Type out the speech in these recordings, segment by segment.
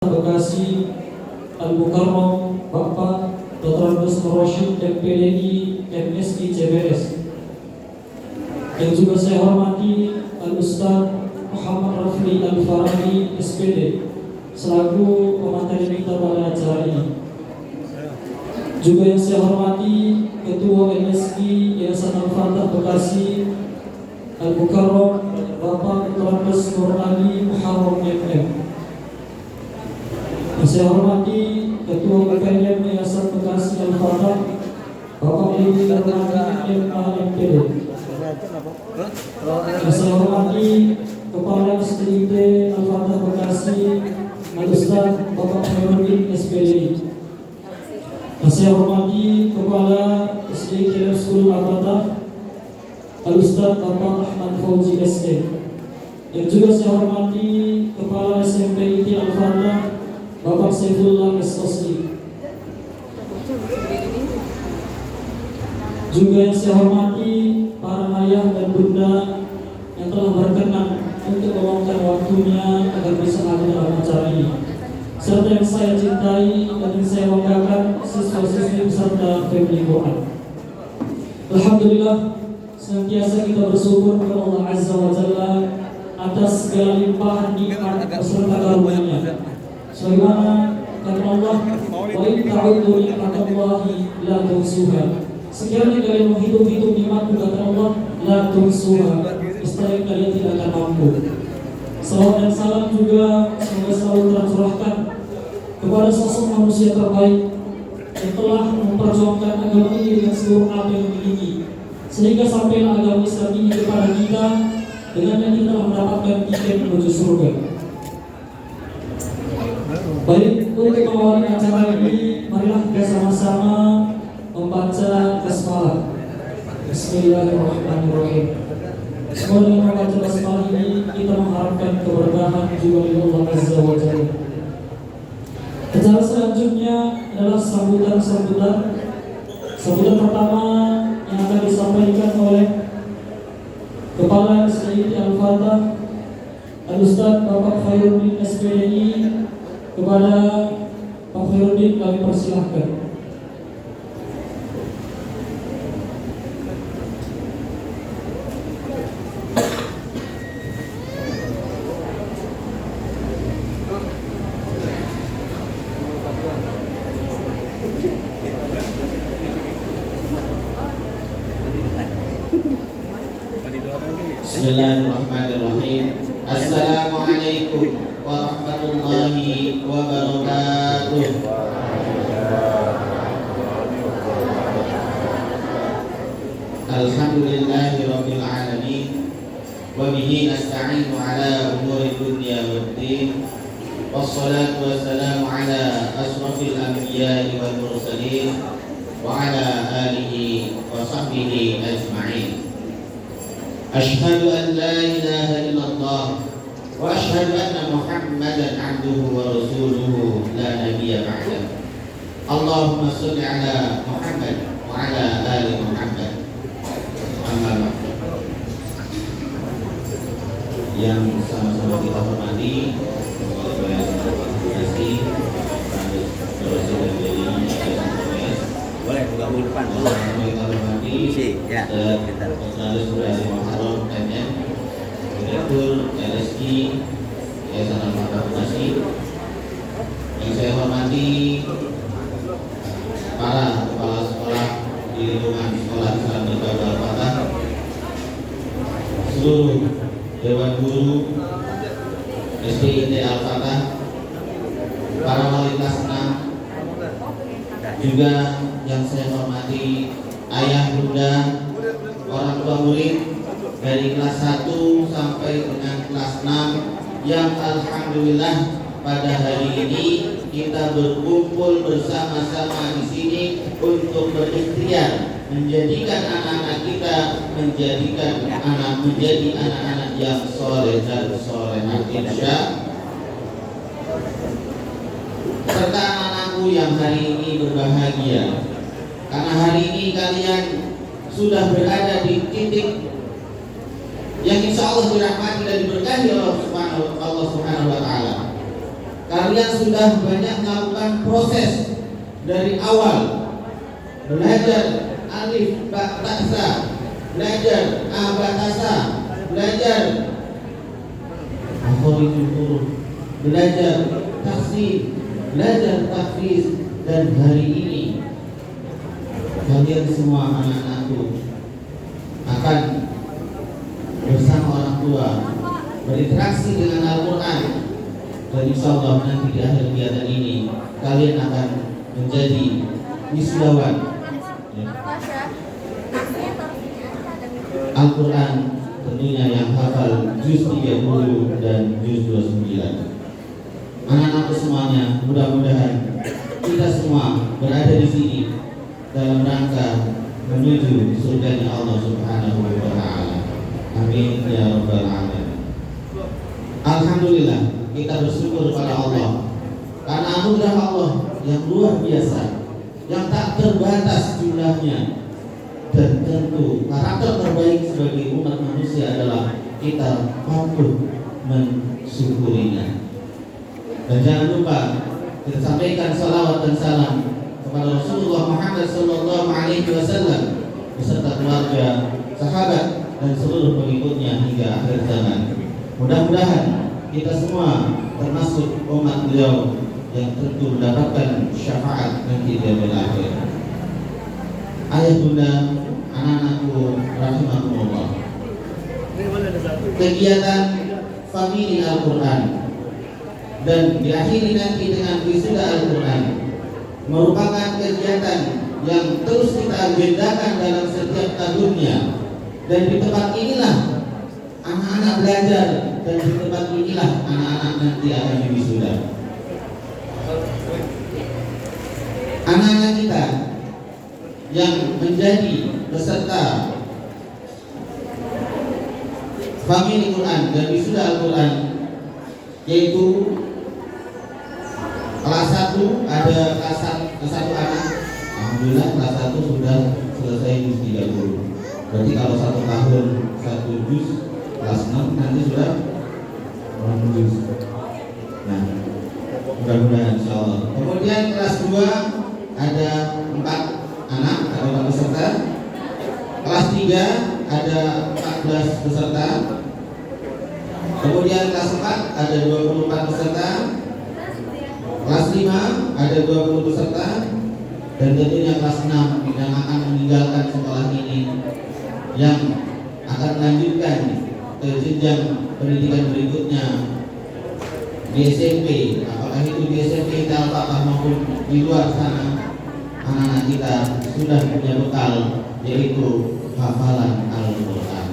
Bekasi Al-Mukarram Bapak Dr. Andes Roshid MPDI MSI CBS, yang juga saya hormati Al-Ustaz Muhammad Rafli Al-Farabi SPD selaku pemateri kita pada acara ini. Juga yang saya hormati Ketua MSI Yayasan Al-Fatah Bekasi Al-Mukarram Bapak Dr. Andes Nur Ali Muharram MM. Saya hormati Ketua BPM Yayasan Bekasi Al-Fatah Bapak Ibu Darmadi MAMPD. Saya hormati Kepala SDIT Al-Fatah Bekasi Al-Ustaz Bapak Khairuddin SPDI. Saya hormati Kepala SDIT Sekolah Al-Fatah Al-Ustaz Bapak Ahmad Fauzi SE. Yang juga saya hormati Kepala SMP IT Al-Fatah Bapak Saifullah Esosli. Juga yang saya hormati para ayah dan bunda yang telah berkenan untuk meluangkan waktunya agar bisa hadir dalam acara ini, serta yang saya cintai dan yang saya banggakan siswa-siswi beserta family Quran. Alhamdulillah, senantiasa kita bersyukur kepada Allah Azza wa Jalla atas segala limpahan nikmat beserta karunia-Nya. Sebagaimana kata Allah, wa in ta'uddu ni'matallahi la tuhsuha. Sekiranya kalian menghitung-hitung nikmat kata Allah, la tuhsuha, pasti kalian tidak akan mampu. Salawat dan salam juga semoga selalu tercurahkan kepada sosok manusia terbaik yang telah memperjuangkan agama ini dengan seluruh apa yang dimiliki, sehingga sampailah agama Islam ini kepada kita dengan yang kita mendapatkan tiket menuju surga. Baik, untuk mengawali acara ini, marilah kita sama-sama membaca basmalah. Bismillahirrahmanirrahim. Semoga dengan membaca basmalah ini kita mengharapkan keberkahan juga dari Allah Azza wa Jalla. Acara selanjutnya adalah sambutan pertama yang akan disampaikan oleh Kepala SDIT Al-Fatah Al-Ustaz Bapak Khairuddin SPDI. Kepada Pak Khairuddin kami persilahkan. Bismillahirrahmanirrahim. Assalamualaikum warahmatullahi wabarakatuh. Alhamdulillahi rabbil alamin, wa bihi nasta'inu ala umuri dunya waddin, wassalatu wassalamu ala asrafil anbiya'i wal mursalin wa ala alihi wa sahbihi ajma'in. Ashhadu an la ilaha illallah wa ashhadu anna Muhammadan abduhu wa rasuluhu la nabiyya ba'dah. Allahumma shalli ala Muhammad wa ala ali Muhammad. Amma ba'du. Yang sama-sama kita hormati, boleh buka buku depan dulu. Kita hormati Ya, kita harus berhasil Muharram MM, Direktur LSI Yayasan Al-Fatah Bekasi. Yang saya hormati para kepala sekolah di lingkungan sekolah Islam Berbagai Al-Fatah, seluruh dewan guru SDIT Al-Fatah, para wali kelas 6, juga yang saya hormati ayah bunda, orang tua murid dari kelas 1 sampai dengan kelas 6 yang alhamdulillah pada hari ini kita berkumpul bersama-sama di sini untuk berikhtiar menjadikan anak-anak kita menjadi anak-anak yang soleh dan solehah insya. Serta anak-anakku yang hari ini berbahagia, karena hari ini kalian sudah berada di titik yang insya Allah dirahmati dan diberkahi Allah Subhanahu wa Ta'ala. kalian sudah banyak melakukan proses dari awal, belajar alif ba ta sa, belajar abatasa, belajar makhorijul huruf, belajar tahsin, belajar tahfiz, dan hari ini kalian semua anak-anakku akan bersama orang tua berinteraksi dengan Al-Quran, dan insyaallah nanti di akhir kegiatan ini kalian akan menjadi wisudawan Al-Quran, tentunya yang hafal juz 30 dan juz 29. Anak-anakku semuanya, mudah-mudahan kita semua berada di sini dalam rangka menuju surganya Allah Subhanahu wa taala. Amin ya rabbal alamin. Alhamdulillah, kita bersyukur kepada Allah karena anugerah Allah yang luar biasa, yang tak terbatas jumlahnya. Dan tentu karakter terbaik sebagai umat manusia adalah kita patuh mensyukurinya. Dan jangan lupa kita sampaikan salawat dan salam kepada Rasulullah Muhammad SAW beserta keluarga, sahabat, dan seluruh pengikutnya hingga akhir zaman. Mudah-mudahan kita semua termasuk umat beliau yang tentu mendapatkan syafaat nanti di yaumil akhir. Ayah bunda, anak-anakku rahimakumullah, kegiatan famili Al-Quran dan diakhiri nanti dengan wisuda Al-Quran merupakan kegiatan yang terus kita agendakan dalam setiap tahunnya. Dan di tempat inilah anak-anak belajar, dan di tempat inilah anak-anak nanti akan diwisuda. Anak-anak kita yang menjadi peserta famili Quran dan wisuda Al-Quran, yaitu kelas 1 ada kelas 1 anak. Alhamdulillah kelas 1 sudah selesai juz 30. Berarti kalau 1 tahun 1 juz, kelas 6 nanti sudah 6 juz. Nah, mudah-mudahan insyaallah. Kemudian kelas 2 ada 4 anak atau 4 peserta. Kelas 3 ada 14 peserta. Kemudian kelas 4 ada 24 peserta. Kelas 5 ada 20 peserta. Dan tentunya kelas 6 yang akan meninggalkan sekolah ini, yang akan melanjutkan ke jenjang pendidikan berikutnya di SMP, apakah itu di SMP Al-Fatah maupun di luar sana. Anak-anak kita sudah punya bekal, yaitu hafalan Al-Quran.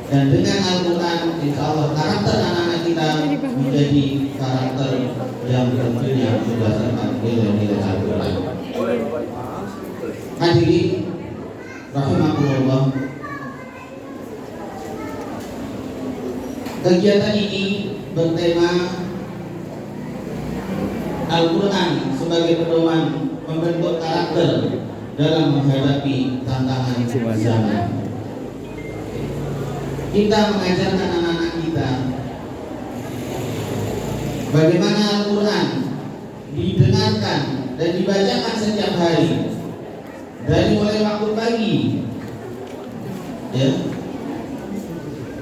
Dan dengan Al-Quran, insya Allah karakter anak-anak kita menjadi karakter yang tentunya berdasarkan nilai-nilai Al-Quran. Hadirin rahimakumullah, kegiatan ini bertema Al-Quran sebagai pedoman membentuk karakter dalam menghadapi tantangan zaman. Kita mengajarkan anak-anak kita bagaimana Al-Quran didengarkan dan dibacakan setiap hari, dari mulai waktu pagi, ya,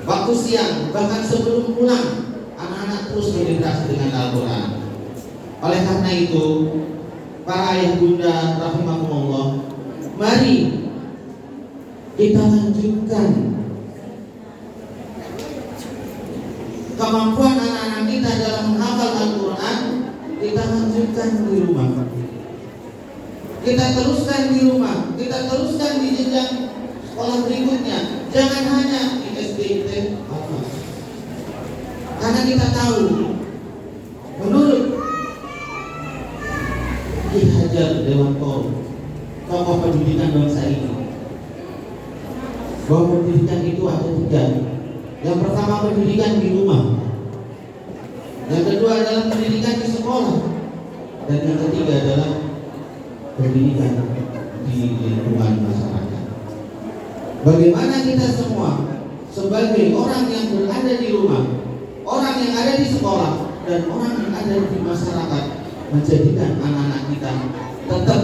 waktu siang, bahkan sebelum pulang, anak-anak terus berinteraksi dengan Al-Quran. Oleh karena itu, para ayah bunda rahimakumullah, mari kita lanjutkan kemampuan anak-anak kita dalam menghafal Al-Quran. Kita lanjutkan di rumah, kita teruskan di rumah, kita teruskan di jenjang sekolah berikutnya. Jangan hanya di SD, karena kita tahu menurut Ki Hajar Dewantoro, tokoh pendidikan bangsa ini, bahwa pendidikan itu ada 3. Yang pertama pendidikan di rumah, yang kedua adalah pendidikan di sekolah, dan yang ketiga adalah pendidikan di lingkungan masyarakat. Bagaimana kita semua sebagai orang yang berada di rumah, orang yang ada di sekolah, dan orang yang ada di masyarakat, menjadikan anak-anak kita tetap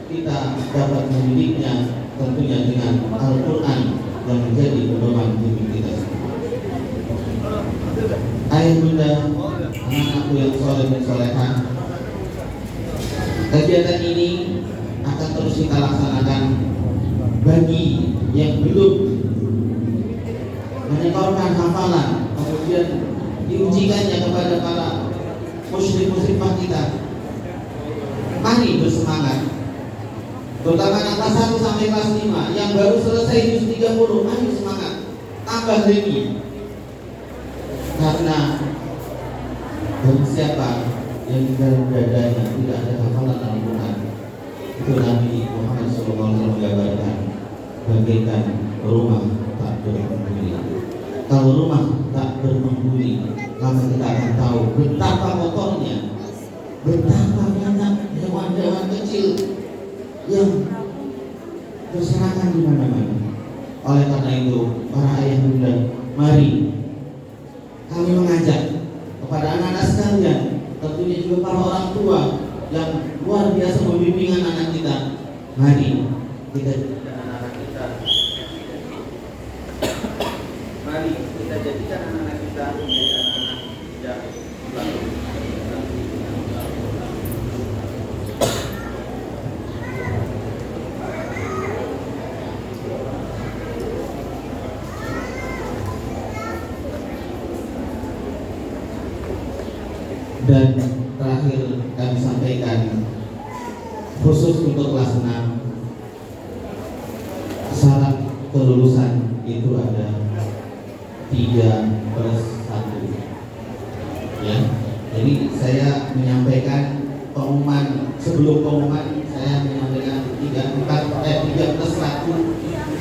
kita dapat mendidiknya tentunya dengan Al-Quran yang menjadi pedoman hidup kita. Ayah bunda, anak-anakku yang soleh dan solehah, kegiatan ini akan terus kita laksanakan bagi yang belum menyetorkan hafalan, kemudian diujikannya kepada para muslim-muslimah kita. Mari bersemangat, terutama anak kelas 1 sampai kelas 5 yang baru selesai juz 30, mari semangat, tambah lagi. Karena bagi siapa yang di dalam dadanya tidak ada hafalan Al-Quran, itu Nabi Muhammad SAW menggambarkan bagaikan rumah tak berpenghuni. Kalau rumah tak berpenghuni, maka kita akan tahu betapa kotornya, betapa banyak hewan-hewan kecil yang berserakan di mana-mana. Oleh karena itu, para ayah bunda, mari kami mengajak kepada anak-anak sekalian, tentunya juga para orang tua yang luar biasa membimbing anak-anak kita. Mari kita jadikan anak-anak kita, mari kita jadikan anak-anak kita menjadi anak-anak yang selalu dan terakhir kami sampaikan khusus untuk kelas 6 syarat kelulusan itu ada 3+1 ya. Jadi saya menyampaikan pengumuman, sebelum pengumuman saya menyampaikan 3+1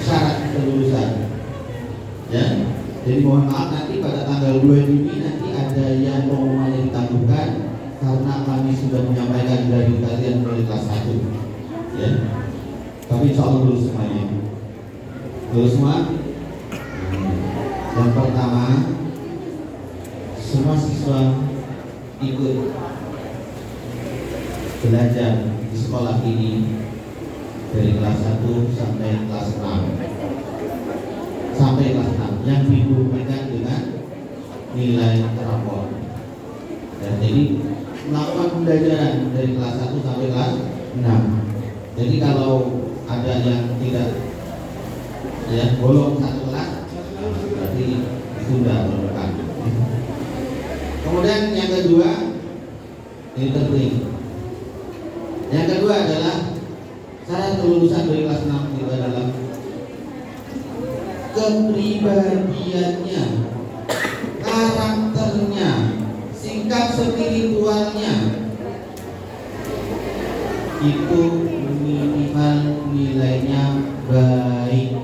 syarat kelulusan ya. Jadi mohon maaf nanti pada tanggal 2 Juni nanti ada yang pengumumannya ditangguhkan karena kami sudah menyampaikan dari kalian mulai kelas 1 ya. Tapi insya Allah lulus semuanya. Lulus semua. Yang pertama, semua siswa ikut belajar di sekolah ini dari kelas 1 sampai kelas 6 yang dihubungkan dengan nilai rapor. Dan jadi melakukan pembelajaran dari kelas 1 sampai kelas 6. Jadi kalau ada yang tidak ya bolong satu kelas, berarti sudah berdekat. Kemudian yang kedua, ini penting. Yang kedua adalah syarat kelulusan dari kelas 6 itu adalah kepribadiannya, karakternya, sikap spiritualnya itu minimal nilainya baik.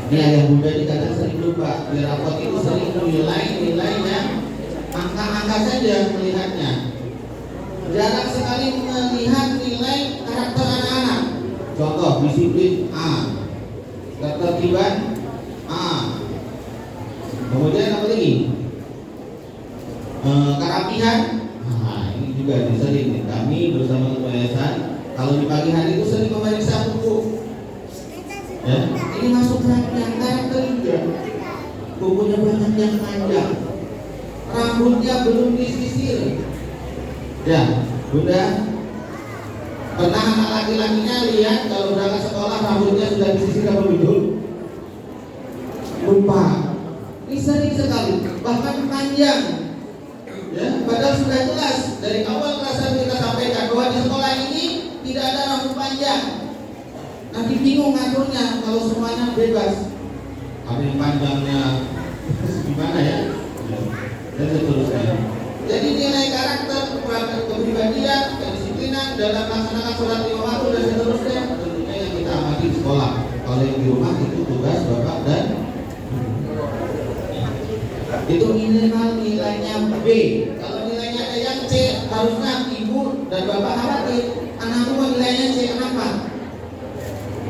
Ini ayah bunda ini kadang sering lupa, di rapot itu sering nilainya angka-angka saja melihatnya, jarang sekali melihat nilai karakter anak-anak. Contoh disiplin A, ketertiban A, kemudian apa lagi? Kerapihan. Nah, ini juga sering kami bersama ketua yayasan kalau di pagi hari itu sering memeriksa buku. Ya, ini masuk yang karakter juga. Bukunya banyak yang panjang, rambutnya belum disisir. Ya, bunda, pernah anak laki-lakinya lihat kalau berangkat sekolah rambutnya sudah disisir apa belum? Lupa. Ini sering sekali, bahkan panjang. Ya, padahal sudah jelas dari awal kelas kita sampaikan bahwa di sekolah ini tidak ada rambut panjang. Nanti bingung ngaturnya kalau semuanya bebas. Ada yang panjangnya gimana ya? Dan seterusnya. Jadi nilai karakter, kepribadian, kedisiplinan dalam melaksanakan sholat lima waktu dan seterusnya tentunya yang kita amati di sekolah. Kalau yang di rumah itu tugas bapak dan itu minimal nilainya B. Kalau nilainya ada yang C, harusnya ibu dan bapak khawatir anakku nilainya C kenapa?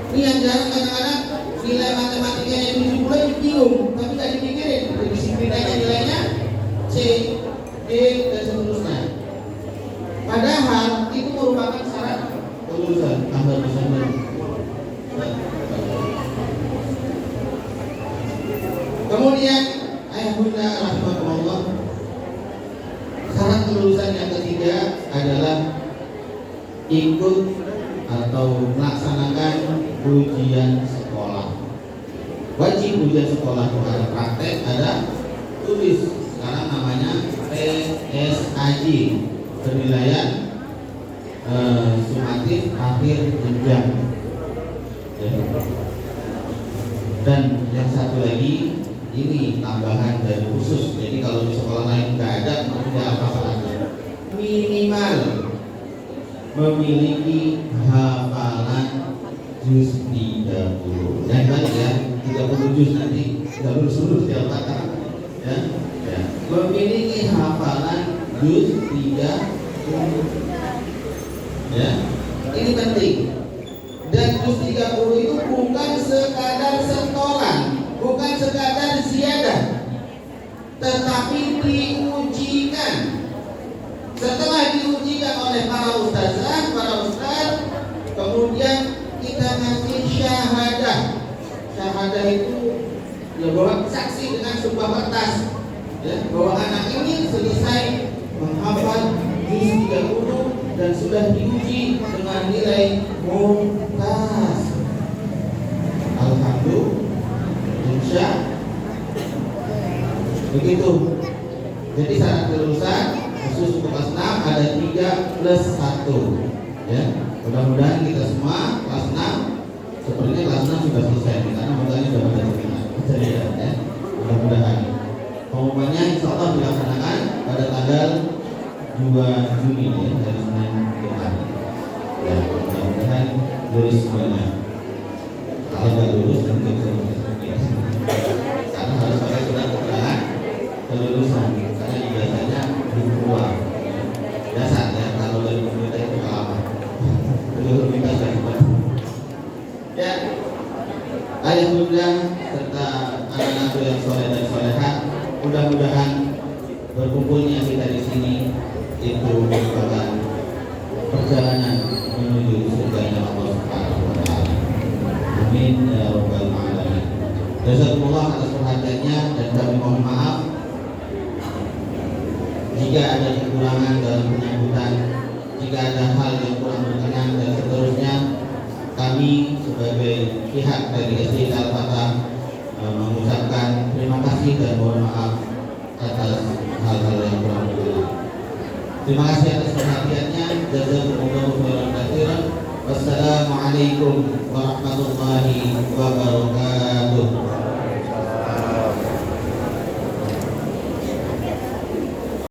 Ini yang jarang kadang-kadang nilai matematikanya 70 bingung, tapi gak dipikirin disiplinnya nilainya C. merupakan syarat kelulusan. Ahmad Muhammad. Kemudian ayah bunda rahimahullah, syarat kelulusan yang ketiga adalah ikut atau melaksanakan ujian sekolah. Wajib ujian sekolah itu ada praktek, ada tulis. Sekarang namanya PSAJ, penilaian sumatif akhir jenjang. Ya. Dan yang satu lagi ini tambahan dari khusus. Jadi kalau di sekolah lain nggak ada, maka tidak apa salahnya. Minimal memiliki hafalan juz 30. Yang tadi ya, 30 juz nanti 30 seluruh setiap kata. Ya. Ya. Memiliki hafalan juz 30. Ya. Ini penting. Dan juz 30 itu bukan sekadar setoran, bukan sekadar ziyadah, tetapi diujikan. Setelah diujikan oleh para ustaz, kemudian kita ngasih syahadah. Syahadah itu ya bahwa saksi dengan sebuah kertas, ya, bahwa anak ini selesai menghafal juz 30 dan sudah diuji dengan nilai mumtaz. Alhamdulillah. Begitu. Jadi syarat kelulusan khusus untuk kelas 6 ada 3+1. Ya, mudah-mudahan kita semua kelas 6 sepertinya kelas 6 sudah selesai karena modalnya sudah pada terminal. Ya, mudah-mudahan. Pengumumannya insya Allah dilaksanakan pada tanggal 2 Juni ya, dari Senin depan. Ya, mudah-mudahan lulus semuanya. Kalau nggak lulus dan nggak bisa lulus, karena harus pakai surat keterangan kelulusan. Karena biasanya dibuang. Dasar ya, kalau dari pemerintah itu lama. Belum kita sudah. Ya, ayah bunda serta anak-anak yang soleh dan soleha, mudah-mudahan berkumpulnya kita di sini itu merupakan perjalanan menuju surganya Allah Subhanahu wa taala. Amin ya rabbal alamin. Jazakumullah atas perhatiannya dan kami mohon maaf jika ada kekurangan dalam penyambutan, jika ada hal yang kurang berkenan dan seterusnya. Kami sebagai pihak dari SD Al-Fatah mengucapkan terima kasih dan mohon maaf atas hal-hal yang kurang berkenan. Terima kasih atas perhatiannya. Jazakumullahu khairan katsiran. Wassalamualaikum warahmatullahi wabarakatuh.